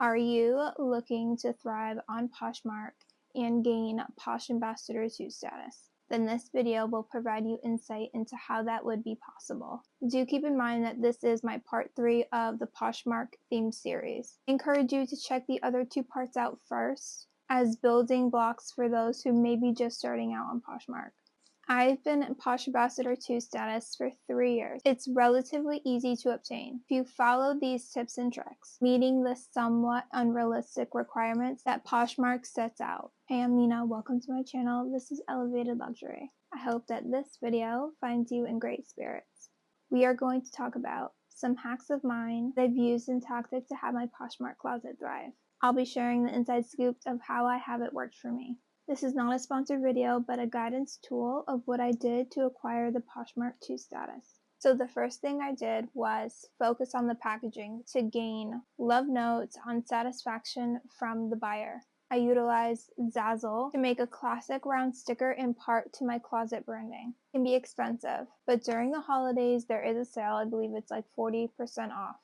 Are you looking to thrive on Poshmark and gain Posh Ambassador 2 status? Then this video will provide you insight into how that would be possible. Do keep in mind that this is my part 3 of the Poshmark theme series. I encourage you to check the other 2 parts out first as building blocks for those who may be just starting out on Poshmark. I've been in Posh Ambassador 2 status for 3 years. It's relatively easy to obtain if you follow these tips and tricks, meeting the somewhat unrealistic requirements that Poshmark sets out. Hey, I'm Nina. Welcome to my channel. This is Elevated Luxury. I hope that this video finds you in great spirits. We are going to talk about some hacks of mine that I've used in tactics to have my Poshmark closet thrive. I'll be sharing the inside scoops of how I have it worked for me. This is not a sponsored video, but a guidance tool of what I did to acquire the Poshmark II status. So the first thing I did was focus on the packaging to gain love notes on satisfaction from the buyer. I utilized Zazzle to make a classic round sticker in part to my closet branding. It can be expensive, but during the holidays there is a sale. I believe it's like 40% off.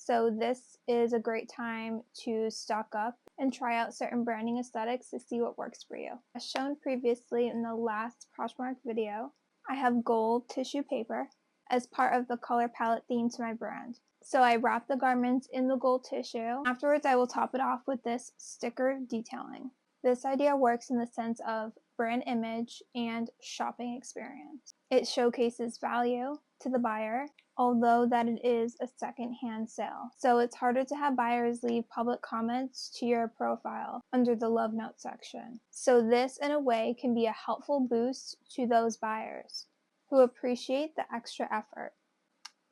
So this is a great time to stock up and try out certain branding aesthetics to see what works for you. As shown previously in the last Poshmark video, I have gold tissue paper as part of the color palette theme to my brand. So I wrap the garments in the gold tissue. Afterwards, I will top it off with this sticker detailing. This idea works in the sense of brand image and shopping experience. It showcases value to the buyer, although that it is a second-hand sale. So it's harder to have buyers leave public comments to your profile under the love note section. So this, in a way, can be a helpful boost to those buyers who appreciate the extra effort.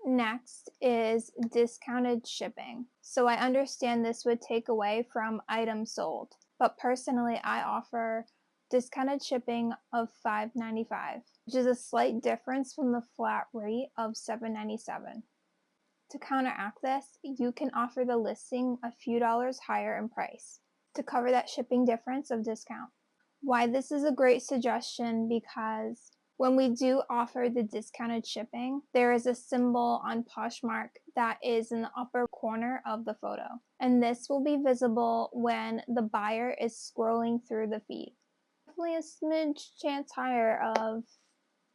Next is discounted shipping. So I understand this would take away from items sold, but personally I offer discounted shipping of $5.95, which is a slight difference from the flat rate of $7.97. To counteract this, you can offer the listing a few dollars higher in price to cover that shipping difference of discount. Why this is a great suggestion, because when we do offer the discounted shipping, there is a symbol on Poshmark that is in the upper corner of the photo, and this will be visible when the buyer is scrolling through the feed. Definitely a smidge chance higher of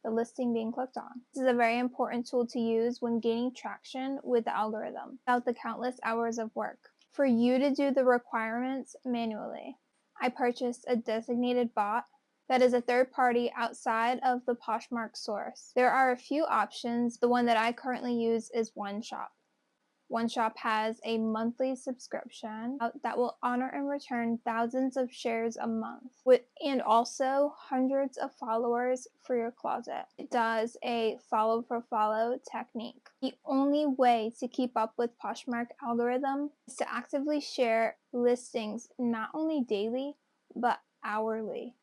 the listing being clicked on. This is a very important tool to use when gaining traction with the algorithm without the countless hours of work for you to do the requirements manually. I purchased a designated bot that is a third party outside of the Poshmark source. There are a few options. The one that I currently use is OneShop. OneShop has a monthly subscription that will honor and return thousands of shares a month, and also hundreds of followers for your closet. It does a follow for follow technique. The only way to keep up with Poshmark algorithm is to actively share listings not only daily, but hourly.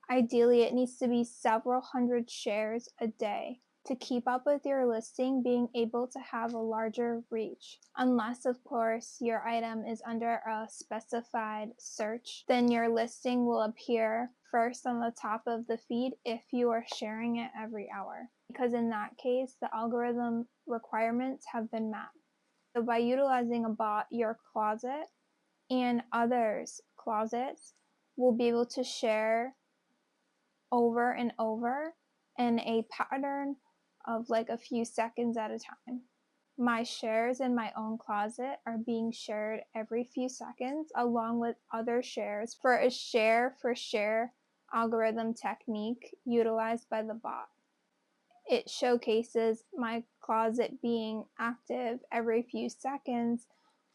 Ideally, it needs to be several hundred shares a day to keep up with your listing being able to have a larger reach. Unless, of course, your item is under a specified search, then your listing will appear first on the top of the feed if you are sharing it every hour, because in that case, the algorithm requirements have been met. So by utilizing a bot, your closet and others' closets will be able to share over and over in a pattern of like a few seconds at a time. My shares in my own closet are being shared every few seconds along with other shares for a share for share algorithm technique utilized by the bot. It showcases my closet being active every few seconds,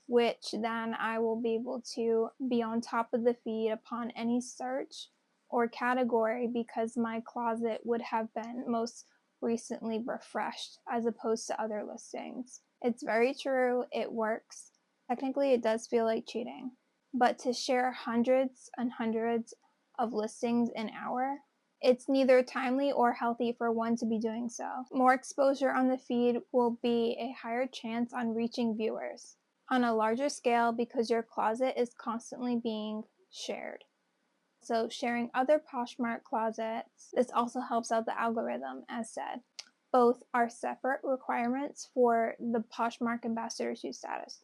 which then I will be able to be on top of the feed upon any search or category, because my closet would have been most recently refreshed as opposed to other listings. It's very true, it works. Technically it does feel like cheating, but to share hundreds and hundreds of listings an hour, it's neither timely or healthy for one to be doing so. More exposure on the feed will be a higher chance on reaching viewers on a larger scale because your closet is constantly being shared. So sharing other Poshmark closets, this also helps out the algorithm, as said. Both are separate requirements for the Poshmark Ambassador 2 status.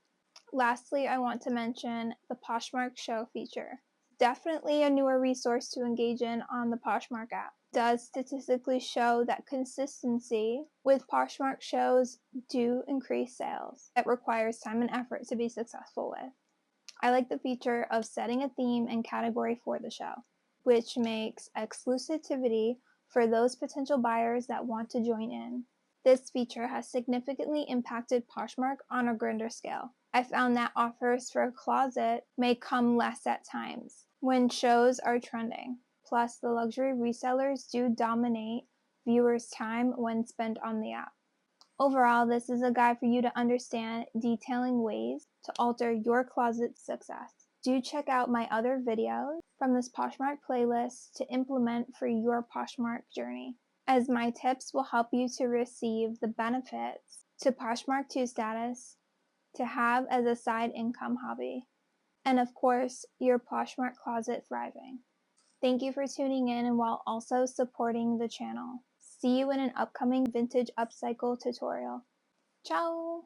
Lastly, I want to mention the Poshmark Show feature. Definitely a newer resource to engage in on the Poshmark app. It does statistically show that consistency with Poshmark shows do increase sales. It requires time and effort to be successful with. I like the feature of setting a theme and category for the show, which makes exclusivity for those potential buyers that want to join in. This feature has significantly impacted Poshmark on a grander scale. I found that offers for a closet may come less at times when shows are trending. Plus, the luxury resellers do dominate viewers' time when spent on the app. Overall, this is a guide for you to understand detailing ways to alter your closet's success. Do check out my other videos from this Poshmark playlist to implement for your Poshmark journey, as my tips will help you to receive the benefits to Poshmark II status to have as a side income hobby, and of course, your Poshmark closet thriving. Thank you for tuning in and while also supporting the channel. See you in an upcoming vintage upcycle tutorial. Ciao!